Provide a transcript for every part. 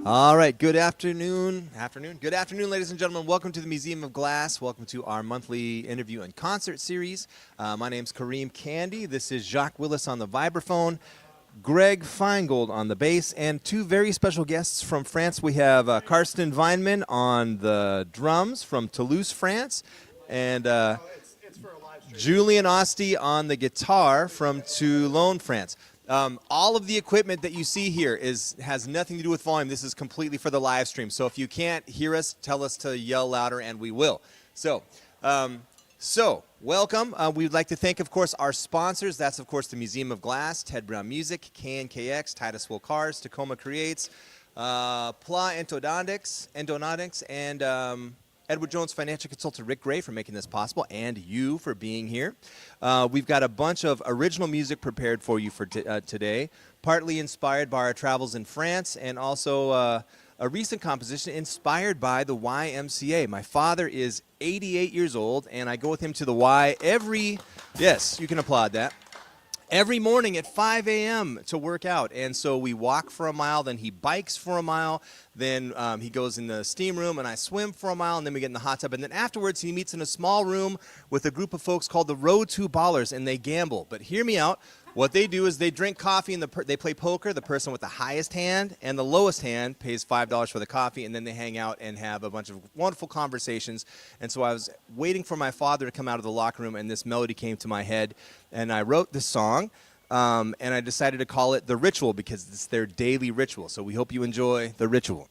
All right, good afternoon. Good afternoon, ladies and gentlemen. Welcome to the Museum of Glass. Welcome to our monthly interview and concert series. My name's Kareem Kandi. This is Jacques Willis on the vibraphone, Greg Feingold on the bass, and two very special guests from France. We have Carsten Weinman on the drums from Toulouse, France, and Julien on the guitar from Toulon, France. All of the equipment that you see here has nothing to do with volume. This is completely for the live stream. So if you can't hear us, tell us to yell louder, and we will. So welcome. We would like to thank, of course, our sponsors. That's, of course, the Museum of Glass, Ted Brown Music, KNKX, Titus Will Cars, Tacoma Creates, Pla Endodontics, and Edward Jones Financial Consultant Rick Gray for making this possible, and you for being here. We've got a bunch of original music prepared for you for today, partly inspired by our travels in France, and also a recent composition inspired by the YMCA. My father is 88 years old, and I go with him to the Y yes, you can applaud that, every morning at 5 a.m. to work out. And so we walk for a mile, then he bikes for a mile, then he goes in the steam room, and I swim for a mile, and then we get in the hot tub. And then afterwards, he meets in a small room with a group of folks called the Road to Ballers, and they gamble. But hear me out. What they do is they drink coffee, and they play poker. The person with the highest hand and the lowest hand pays $5 for the coffee, and then they hang out and have a bunch of wonderful conversations. And so I was waiting for my father to come out of the locker room, and this melody came to my head, and I wrote this song, and I decided to call it The Ritual because it's their daily ritual. So we hope you enjoy The Ritual.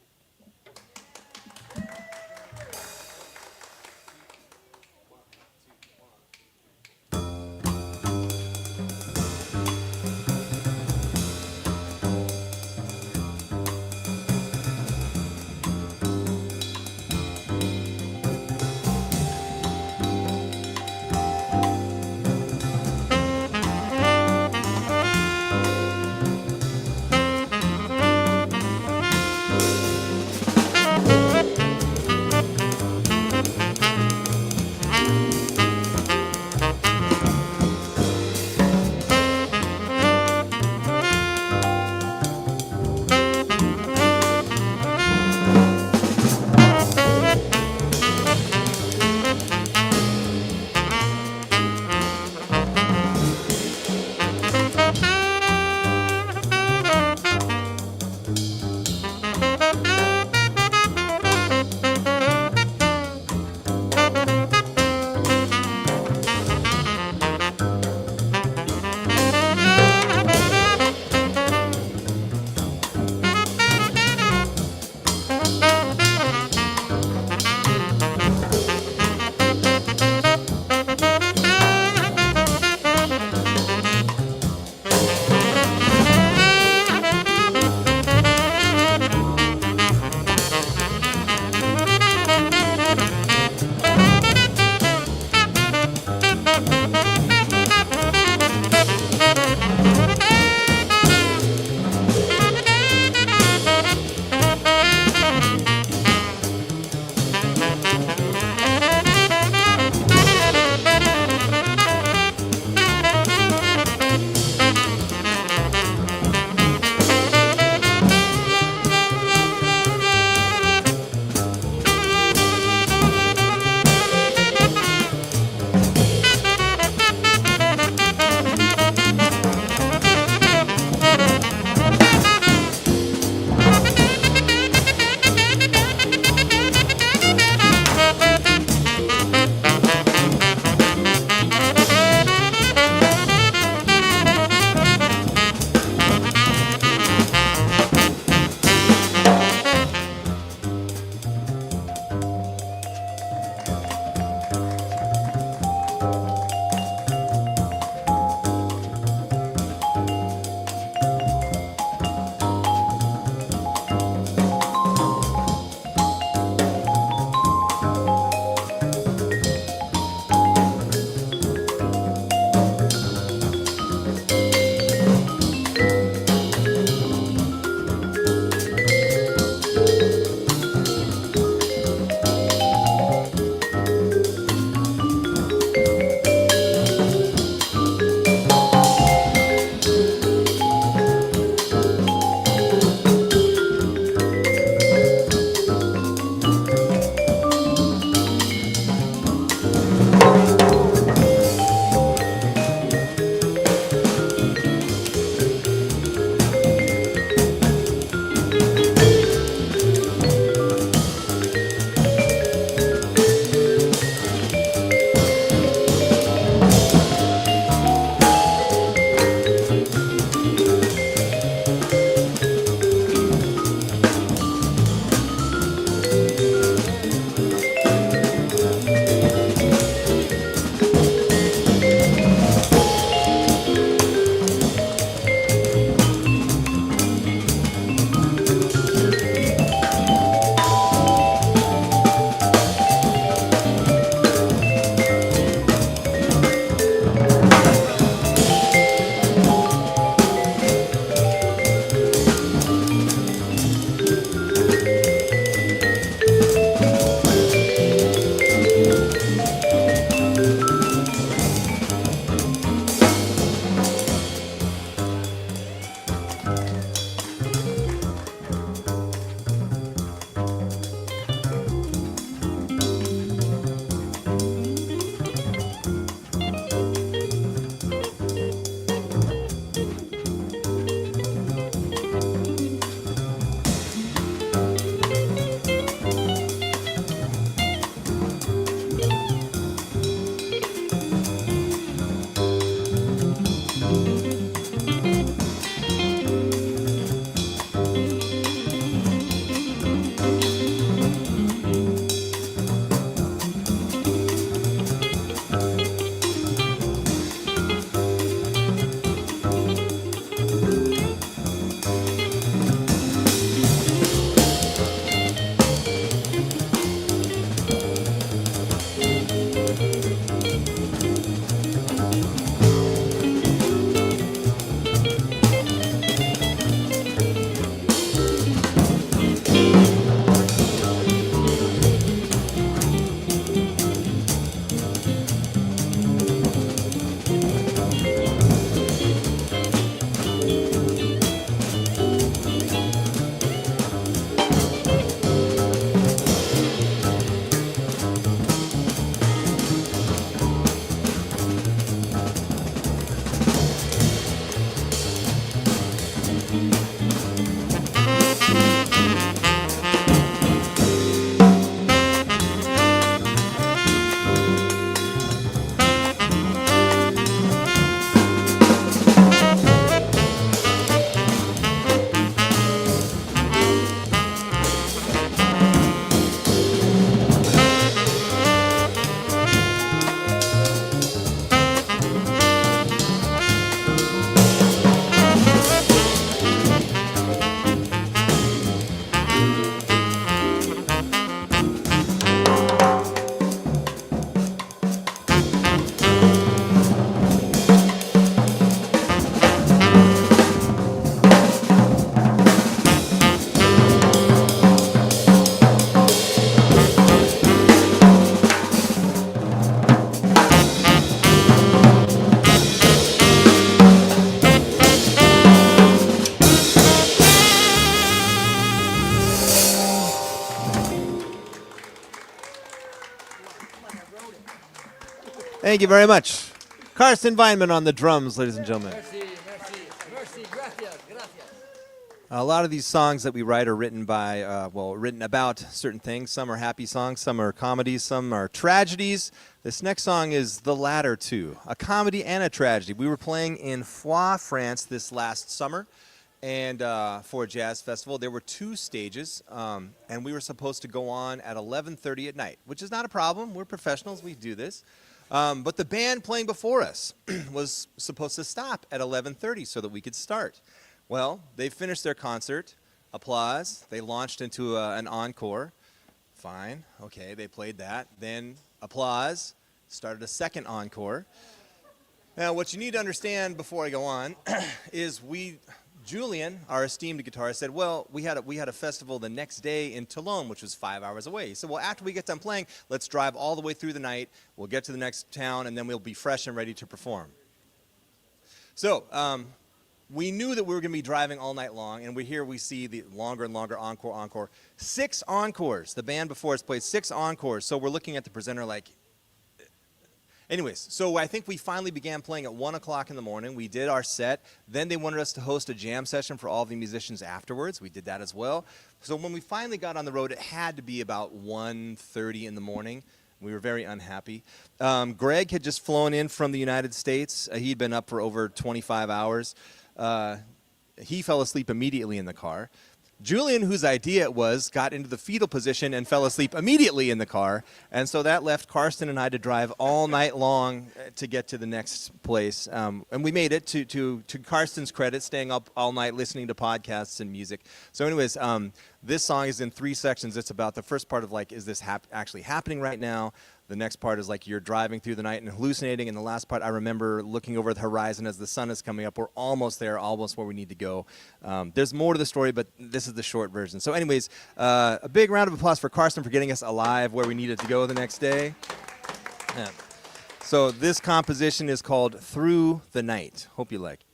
Thank you very much. Carsten Weinman on the drums, ladies and gentlemen. Merci, gracias. A lot of these songs that we write are written by, written about certain things. Some are happy songs, some are comedies, some are tragedies. This next song is the latter two, a comedy and a tragedy. We were playing in Foix, France this last summer, and for a jazz festival. There were 2 stages, and we were supposed to go on at 11:30 at night, which is not a problem. We're professionals. We do this. But the band playing before us was supposed to stop at 11:30 so that we could start. Well, they finished their concert, applause. They launched into an encore. Fine, okay, they played that. Then applause, started a second encore. Now, what you need to understand before I go on is Julien, our esteemed guitarist, said, well, we had a festival the next day in Toulon, which was 5 hours away. He said, well, after we get done playing, let's drive all the way through the night. We'll get to the next town, and then we'll be fresh and ready to perform. So, we knew that we were going to be driving all night long, and we see the longer and longer encore. 6 encores. The band before us played 6 encores, so we're looking at the presenter like... Anyways, so I think we finally began playing at 1 o'clock in the morning. We did our set. Then they wanted us to host a jam session for all the musicians afterwards. We did that as well. So when we finally got on the road, it had to be about 1:30 in the morning. We were very unhappy. Greg had just flown in from the United States. He'd been up for over 25 hours. He fell asleep immediately in the car. Julien, whose idea it was, got into the fetal position and fell asleep immediately in the car. And so that left Carsten and I to drive all night long to get to the next place. And we made it, to Carsten's credit, staying up all night listening to podcasts and music. So anyways, this song is in 3 sections. It's about the first part of, like, is this actually happening right now? The next part is like you're driving through the night and hallucinating. And the last part, I remember looking over the horizon as the sun is coming up. We're almost there, almost where we need to go. There's more to the story, but this is the short version. So anyways, a big round of applause for Carsten for getting us alive where we needed to go the next day. Yeah. So this composition is called Through the Night. Hope you like it.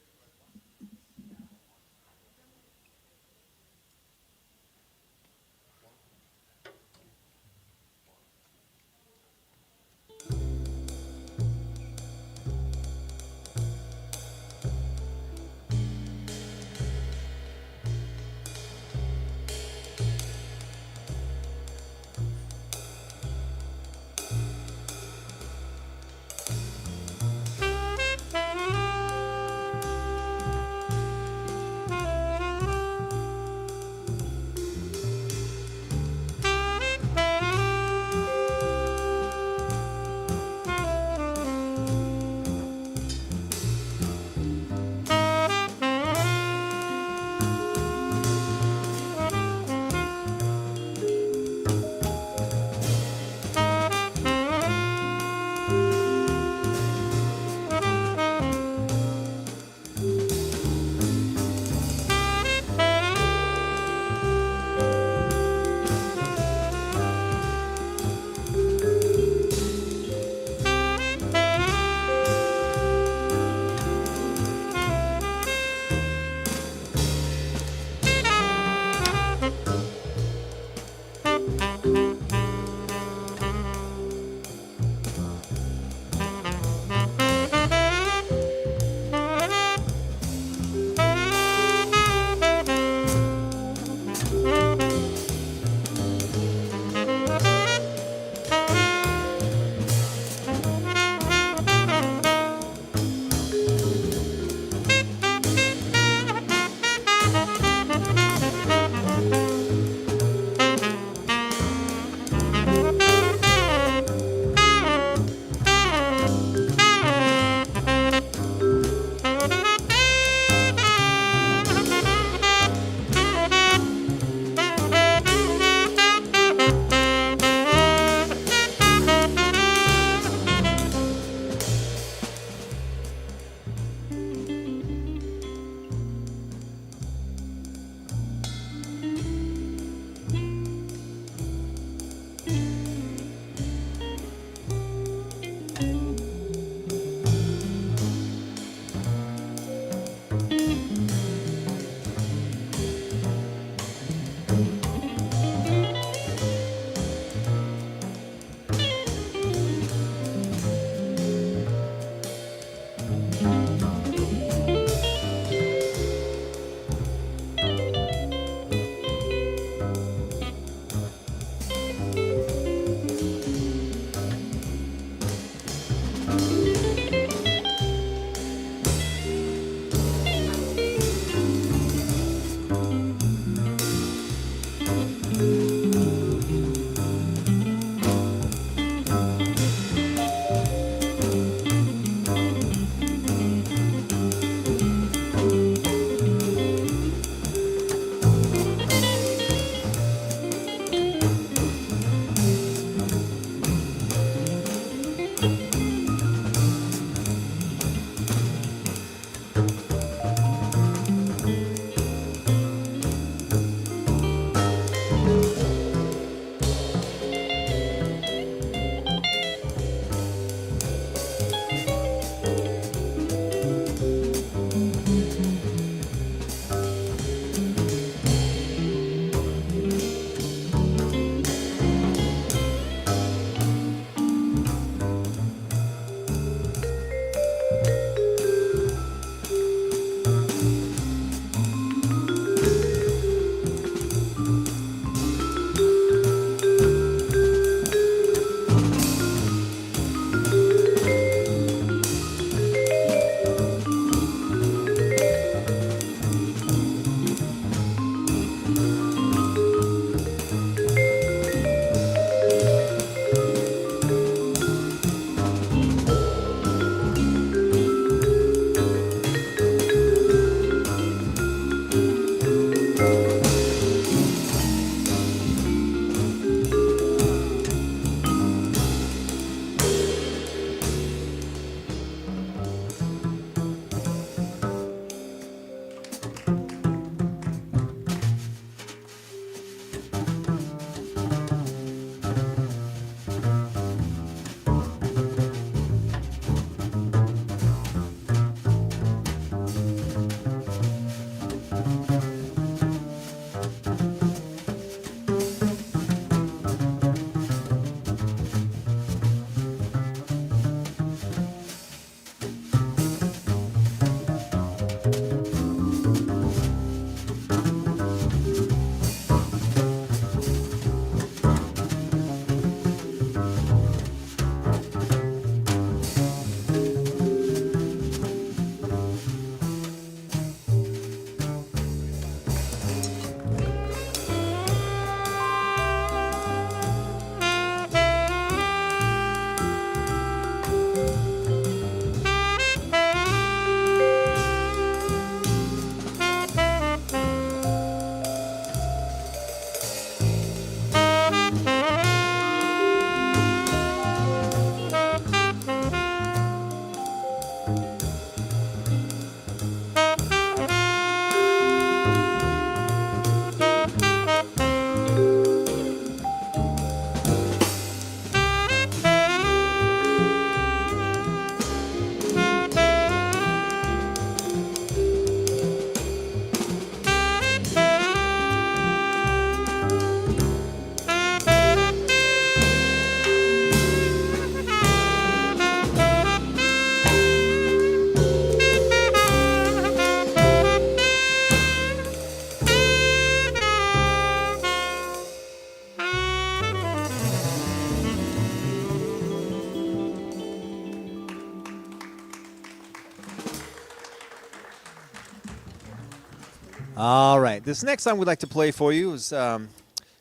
All right. This next song we'd like to play for you is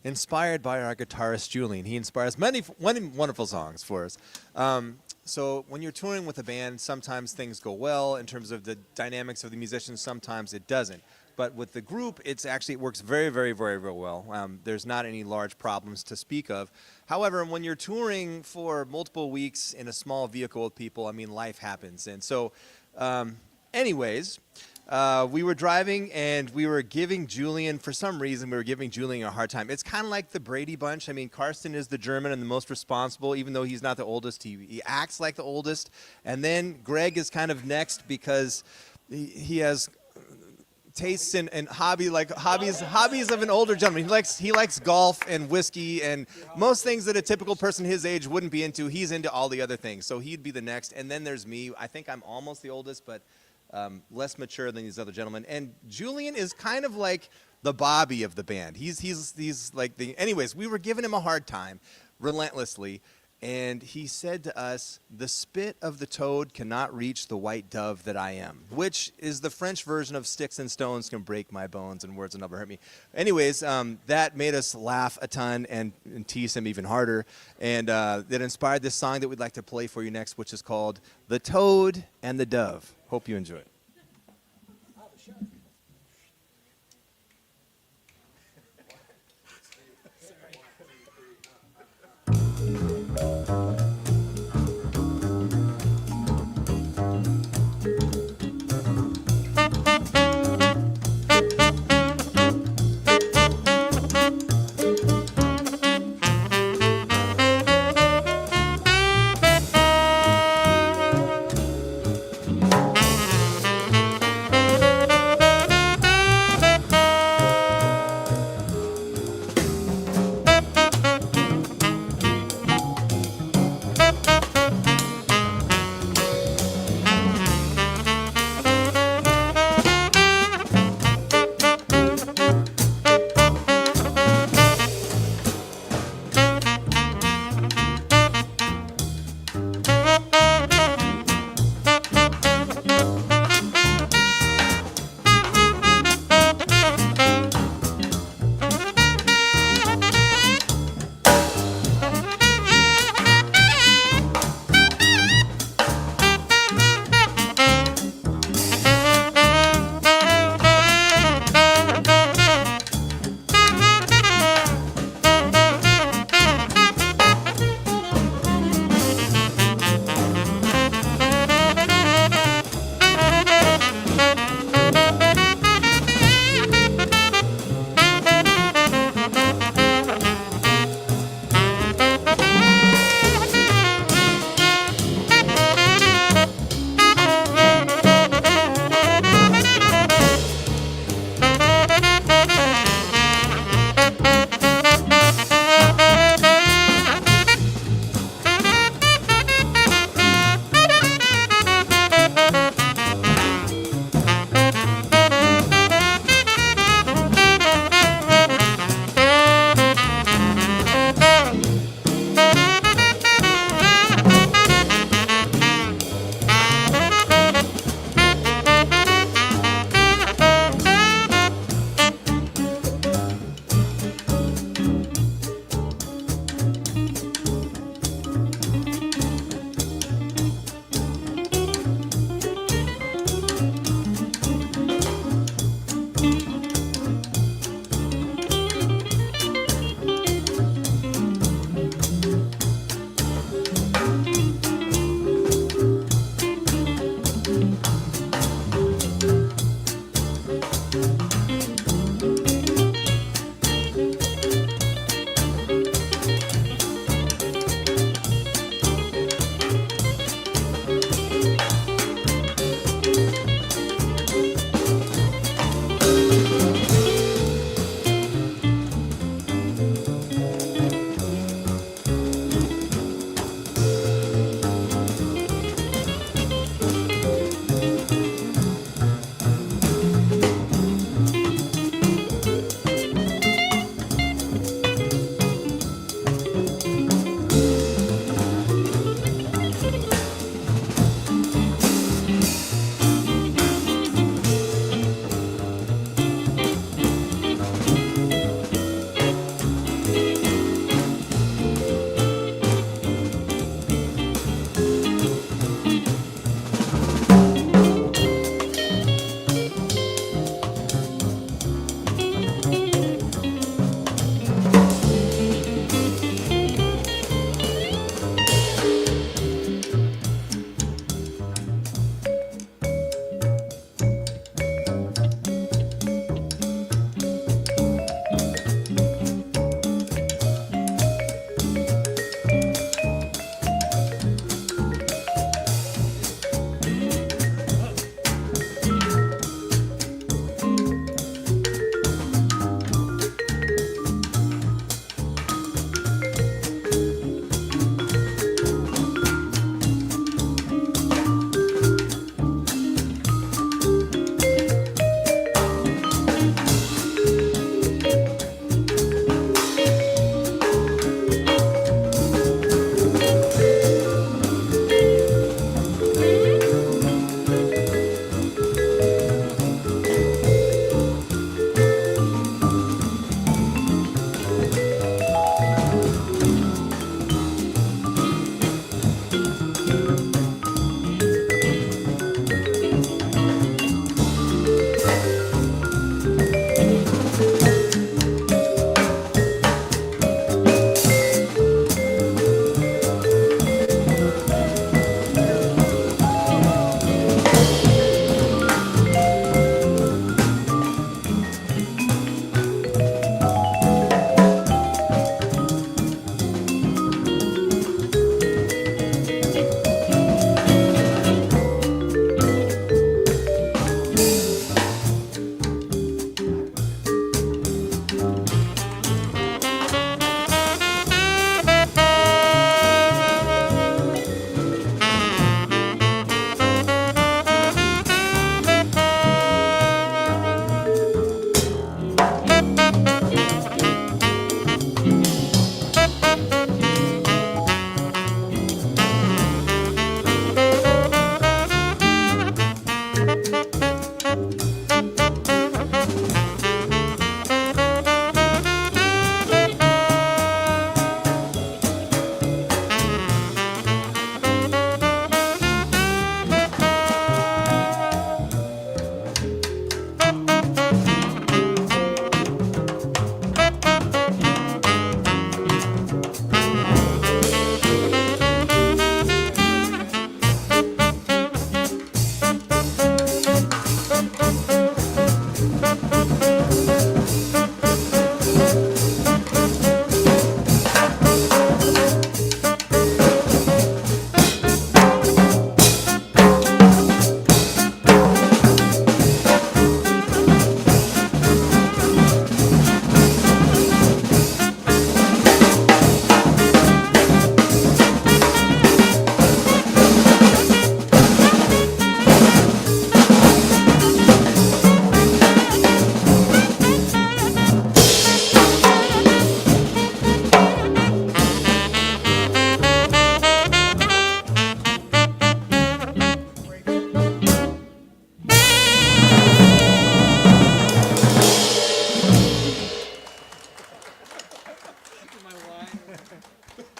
inspired by our guitarist, Julien. He inspires many wonderful songs for us. So when you're touring with a band, sometimes things go well in terms of the dynamics of the musicians. Sometimes it doesn't. But with the group, it works very, very, very, very well. There's not any large problems to speak of. However, when you're touring for multiple weeks in a small vehicle with people, I mean, life happens. And so, anyways, we were driving and we were giving Julien, for some reason, we were giving Julien a hard time. It's kind of like the Brady Bunch. I mean, Carsten is the German and the most responsible, even though he's not the oldest. He acts like the oldest. And then Greg is kind of next because he has tastes and hobbies of an older gentleman. He likes golf and whiskey and most things that a typical person his age wouldn't be into. He's into all the other things, so he'd be the next. And then there's me. I think I'm almost the oldest, but less mature than these other gentlemen. And Julien is kind of like the Bobby of the band. He's like the. Anyways, we were giving him a hard time, relentlessly. And he said to us, "The spit of the toad cannot reach the white dove that I am," which is the French version of "sticks and stones can break my bones and words will never hurt me." Anyways, that made us laugh a ton and tease him even harder. And that inspired this song that we'd like to play for you next, which is called "The Toad and the Dove." Hope you enjoy it.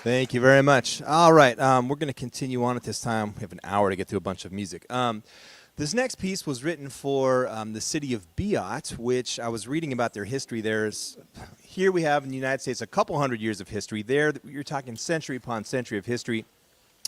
Thank you very much. All right, we're going to continue on at this time. We have an hour to get through a bunch of music. This next piece was written for the city of Biot, which I was reading about their history. Here we have in the United States a couple hundred years of history. There, you're talking century upon century of history.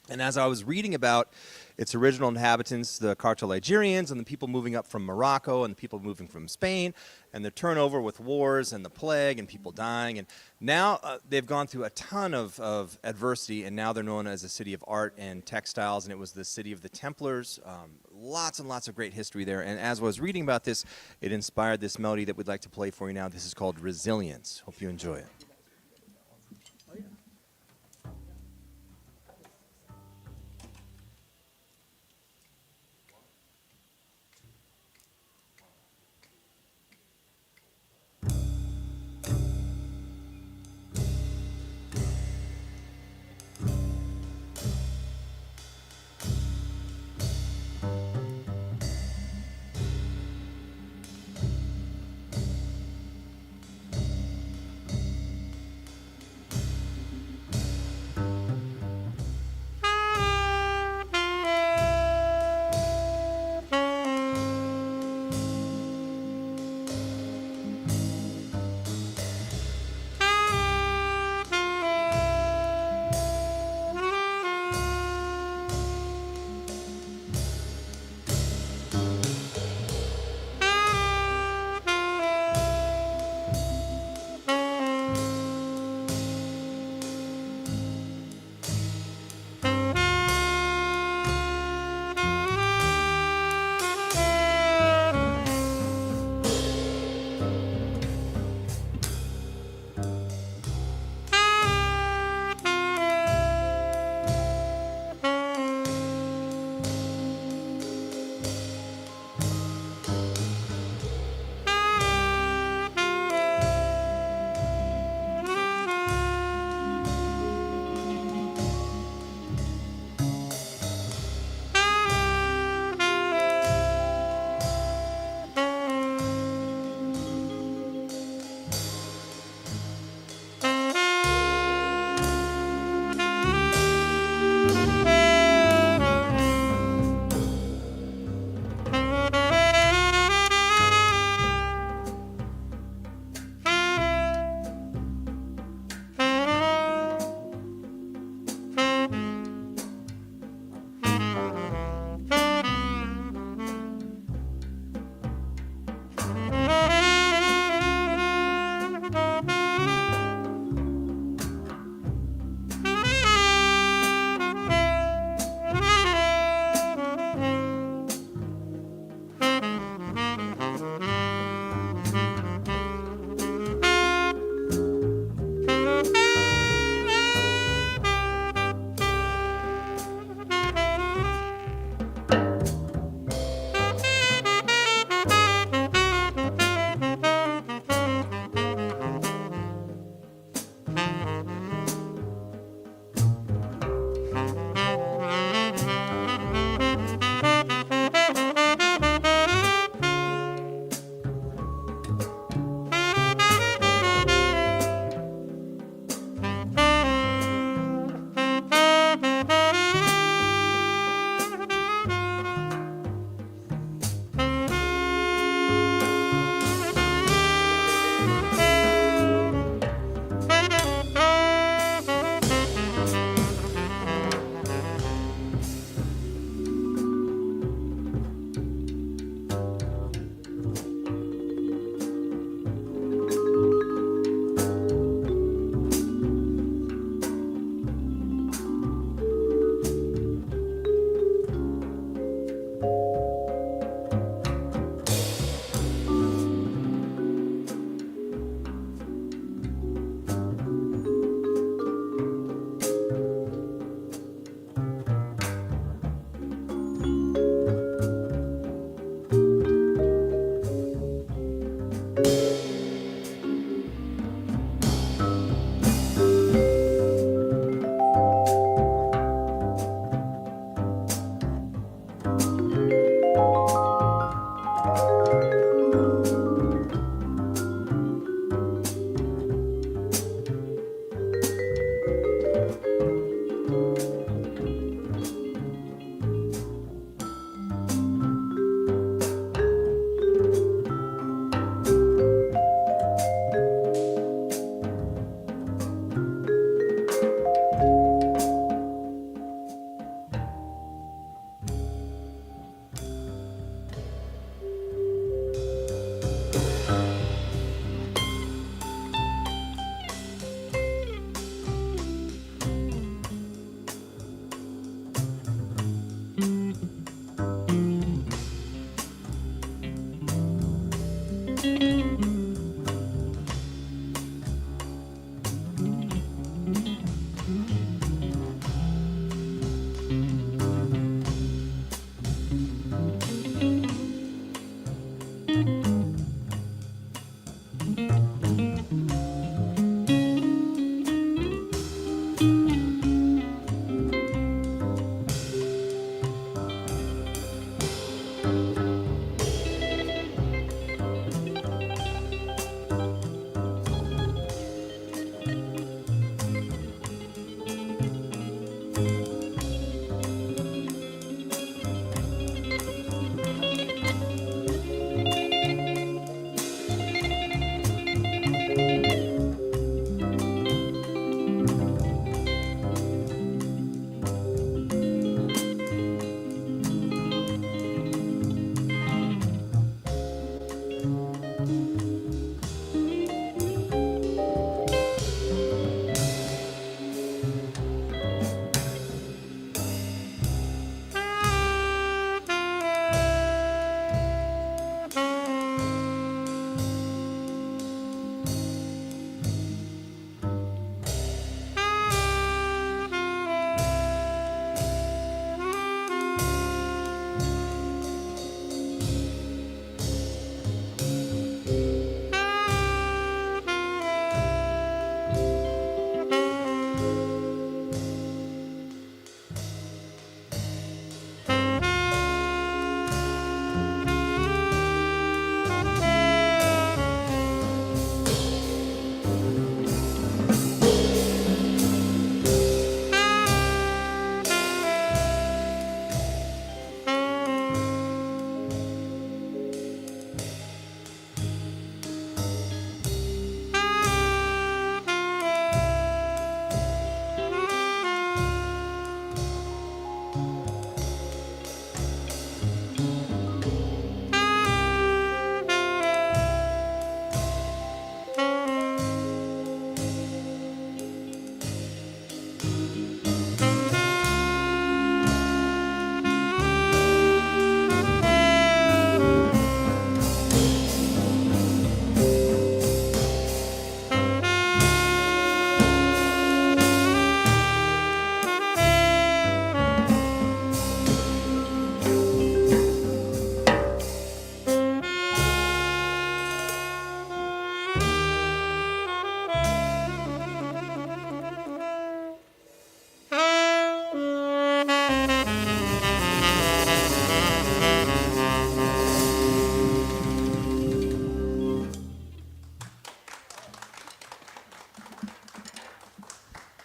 And as I was reading about its original inhabitants, the Carthaginians and the people moving up from Morocco and the people moving from Spain, and the turnover with wars and the plague and people dying, and now they've gone through a ton of adversity, and now they're known as a city of art and textiles, and it was the city of the Templars. Lots and lots of great history there. And as I was reading about this, it inspired this melody that we'd like to play for you now. This is called Resilience. Hope you enjoy it.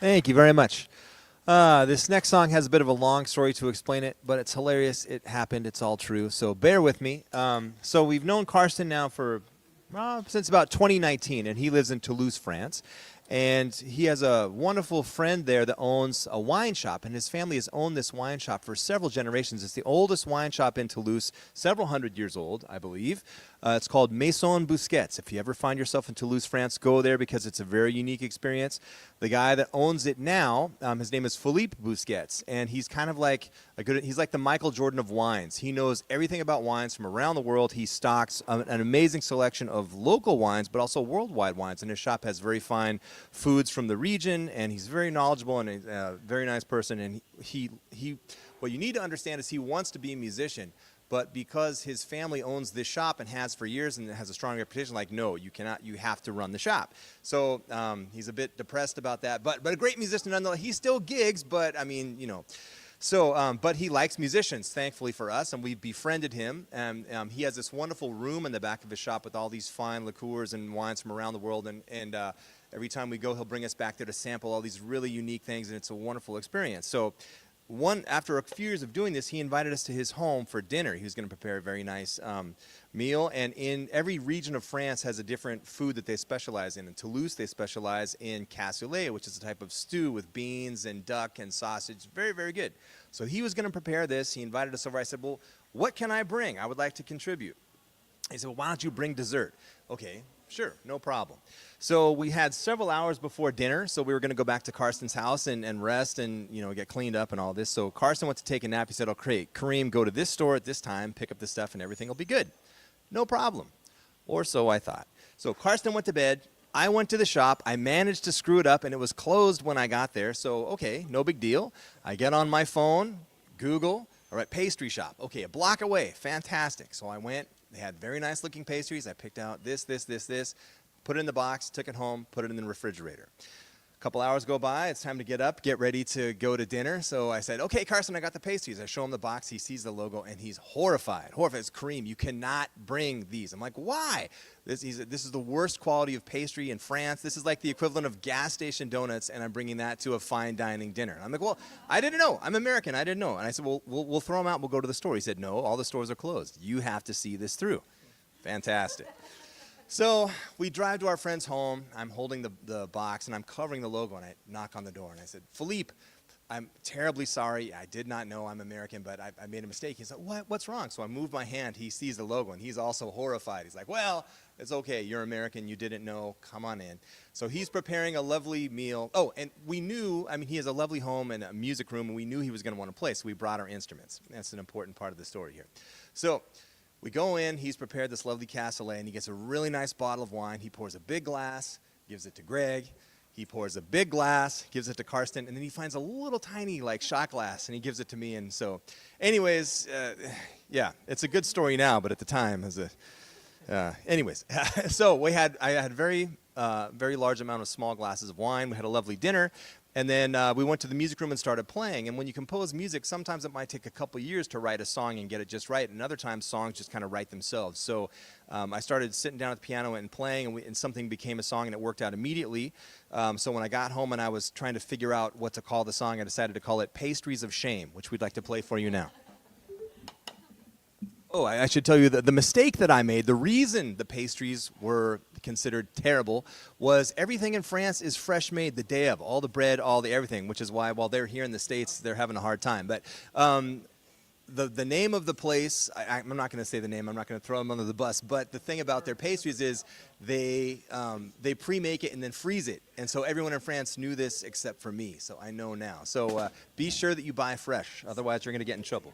Thank you very much. This next song has a bit of a long story to explain it, but it's hilarious. It happened. It's all true. So bear with me. So we've known Carsten now for since about 2019, and he lives in Toulouse, France. And he has a wonderful friend there that owns a wine shop, and his family has owned this wine shop for several generations. It's the oldest wine shop in Toulouse, several hundred years old, I believe. It's called Maison Busquets. If you ever find yourself in Toulouse, France, go there because it's a very unique experience. The guy that owns it now, his name is Philippe Busquets, and he's kind of like he's like the Michael Jordan of wines. He knows everything about wines from around the world. He stocks an amazing selection of local wines, but also worldwide wines, and his shop has very fine foods from the region, and he's very knowledgeable and a very nice person. And he what you need to understand is he wants to be a musician, but because his family owns this shop and has for years and has a strong reputation, like, no, you cannot, you have to run the shop. So he's a bit depressed about that, but a great musician nonetheless. He still gigs, but I mean, you know. So, but he likes musicians, thankfully for us, and we've befriended him. And he has this wonderful room in the back of his shop with all these fine liqueurs and wines from around the world. And every time we go, he'll bring us back there to sample all these really unique things, and it's a wonderful experience. So, after a few years of doing this, he invited us to his home for dinner. He was going to prepare a very nice meal, and in every region of France has a different food that they specialize in. In Toulouse, they specialize in cassoulet, which is a type of stew with beans and duck and sausage. Very, very good. So he was going to prepare this. He invited us over. I said, well, what can I bring? I would like to contribute. He said, well, why don't you bring dessert? Okay, sure, no problem. So we had several hours before dinner, so we were going to go back to Carsten's house and rest and, you know, get cleaned up and all this. So Carsten went to take a nap. He said, okay, Kareem, go to this store at this time, pick up this stuff, and everything will be good. No problem. Or so I thought. So Carsten went to bed. I went to the shop. I managed to screw it up, and it was closed when I got there. So, okay, no big deal. I get on my phone, Google, all right, pastry shop. Okay, a block away. Fantastic. So I went, They had very nice looking pastries. I picked out this, put it in the box, took it home, put it in the refrigerator. A couple hours go by, it's time to get up, get ready to go to dinner. So I said, okay, Carsten, I got the pastries. I show him the box, he sees the logo, and he's horrified. Horrified. It's Kareem, you cannot bring these. I'm like, why? This is the worst quality of pastry in France. This is like the equivalent of gas station donuts, and I'm bringing that to a fine dining dinner. And I'm like, well, I didn't know. I'm American. I didn't know. And I said, well, we'll throw them out. We'll go to the store. He said, no, all the stores are closed. You have to see this through. Fantastic. So we drive to our friend's home. I'm holding the box, and I'm covering the logo, and I knock on the door. And I said, Philippe, I'm terribly sorry. I did not know I'm American, but I made a mistake. He said, what's wrong? So I move my hand. He sees the logo, and he's also horrified. He's like, well, it's okay. You're American. You didn't know. Come on in. So he's preparing a lovely meal. Oh, and we knew, he has a lovely home and a music room, and we knew he was going to want to play, so we brought our instruments. That's an important part of the story here. So we go in, he's prepared this lovely cassoulet, and he gets a really nice bottle of wine. He pours a big glass, gives it to Greg. He pours a big glass, gives it to Carsten, and then he finds a little tiny shot glass, and he gives it to me. And so, anyways, yeah, it's a good story now, but at the time, anyways. So I had very large amount of small glasses of wine. We had a lovely dinner. And then we went to the music room and started playing. And when you compose music, sometimes it might take a couple years to write a song and get it just right. And other times, songs just kind of write themselves. So I started sitting down at the piano and playing, and something became a song, and it worked out immediately. So when I got home and I was trying to figure out what to call the song, I decided to call it Pastries of Shame, which we'd like to play for you now. Oh, I should tell you that the mistake that I made, the reason the pastries were considered terrible, was everything in France is fresh made the day of. All the bread, all the everything, which is why while they're here in the States, they're having a hard time. But the name of the place, I'm not going to say the name. I'm not going to throw them under the bus. But the thing about their pastries is they pre-make it and then freeze it. And so everyone in France knew this except for me. So I know now. So be sure that you buy fresh. Otherwise, you're going to get in trouble.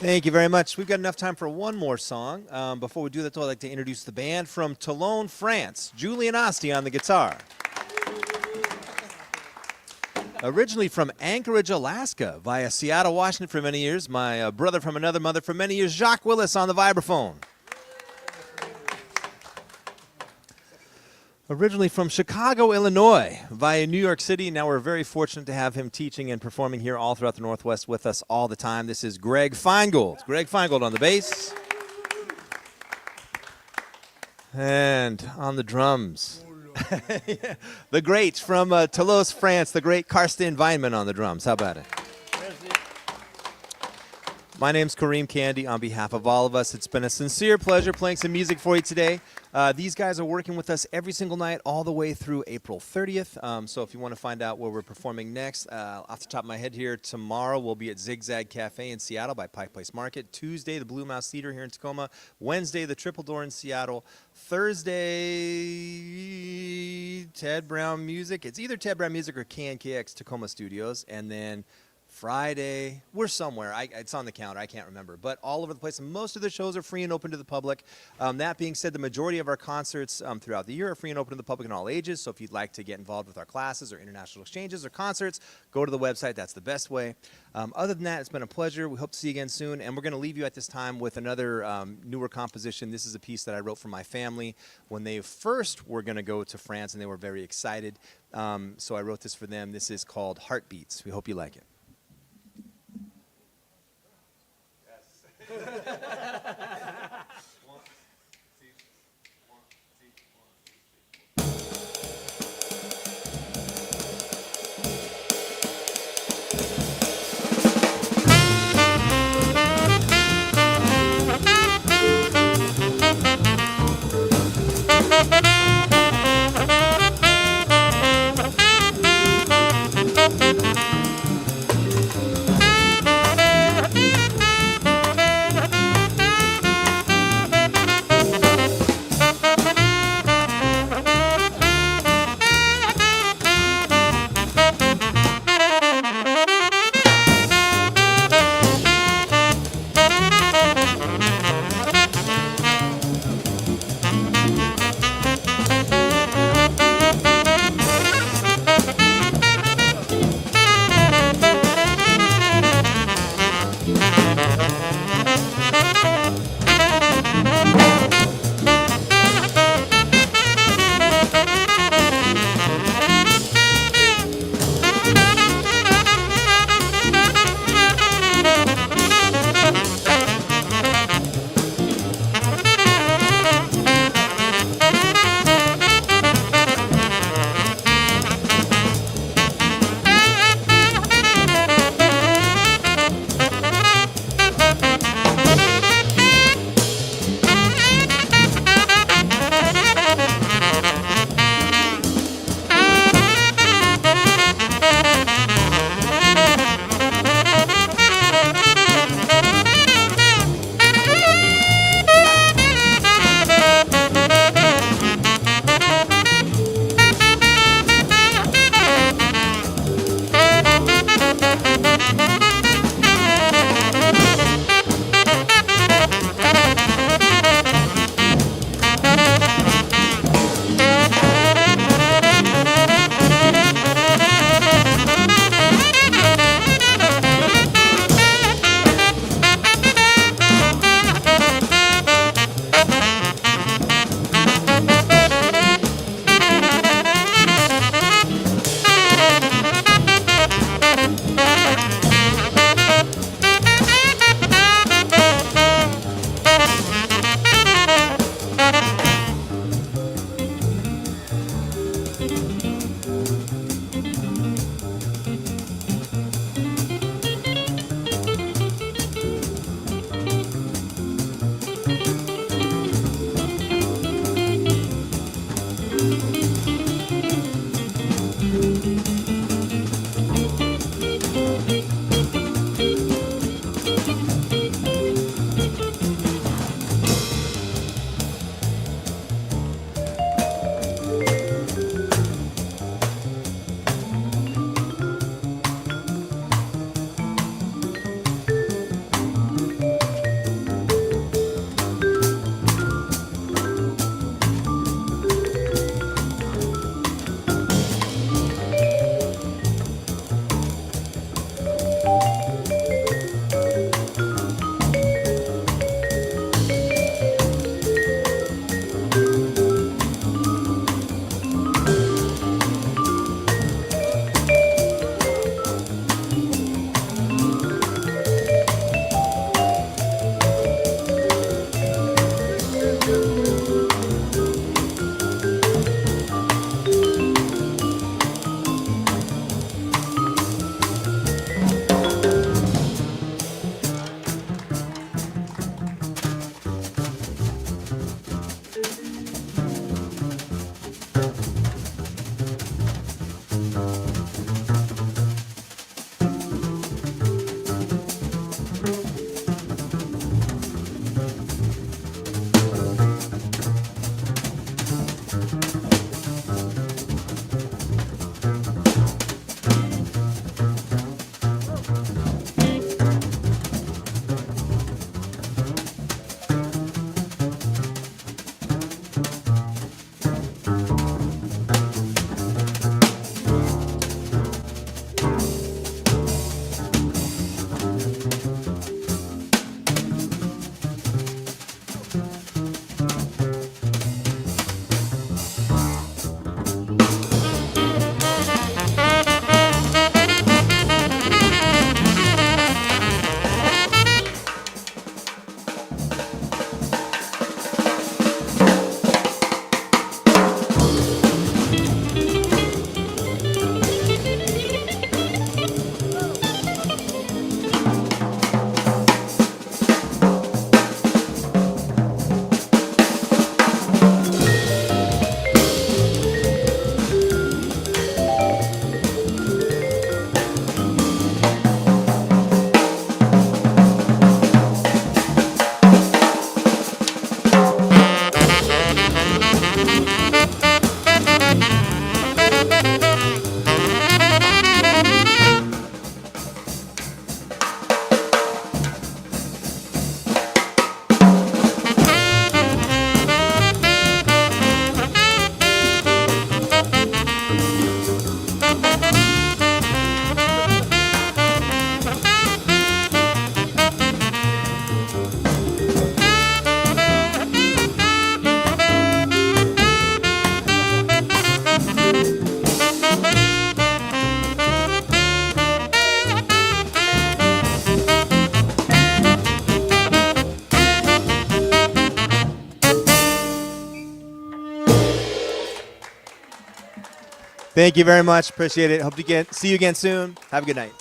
Thank you very much. We've got enough time for one more song. Before we do that, though, I'd like to introduce the band from Toulon, France. Julien on the guitar. Originally from Anchorage, Alaska, via Seattle, Washington for many years. My brother from another mother for many years, Jacques Willis on the vibraphone. Originally from Chicago, Illinois, via New York City. Now we're very fortunate to have him teaching and performing here all throughout the Northwest with us all the time. This is Greg Feingold. Greg Feingold on the bass. And on the drums. The great from Toulouse, France, the great Carsten Weinman on the drums. How about it? My name's Kareem Kandi. On behalf of all of us, it's been a sincere pleasure playing some music for you today. These guys are working with us every single night all the way through April 30th. So if you want to find out where we're performing next, off the top of my head here, tomorrow we'll be at Zigzag Cafe in Seattle by Pike Place Market. Tuesday, the Blue Mouse Theater here in Tacoma. Wednesday, the Triple Door in Seattle. Thursday, Ted Brown Music. It's either Ted Brown Music or KNKX Tacoma Studios. And then Friday, we're somewhere. It's on the counter. I can't remember. But all over the place. Most of the shows are free and open to the public. That being said, the majority of our concerts throughout the year are free and open to the public in all ages. So if you'd like to get involved with our classes or international exchanges or concerts, go to the website. That's the best way. Other than that, it's been a pleasure. We hope to see you again soon. And we're going to leave you at this time with another newer composition. This is a piece that I wrote for my family when they first were going to go to France, and they were very excited. So I wrote this for them. This is called Heartbeats. We hope you like it. Thank you very much. Appreciate it. Hope to see you again soon. Have a good night.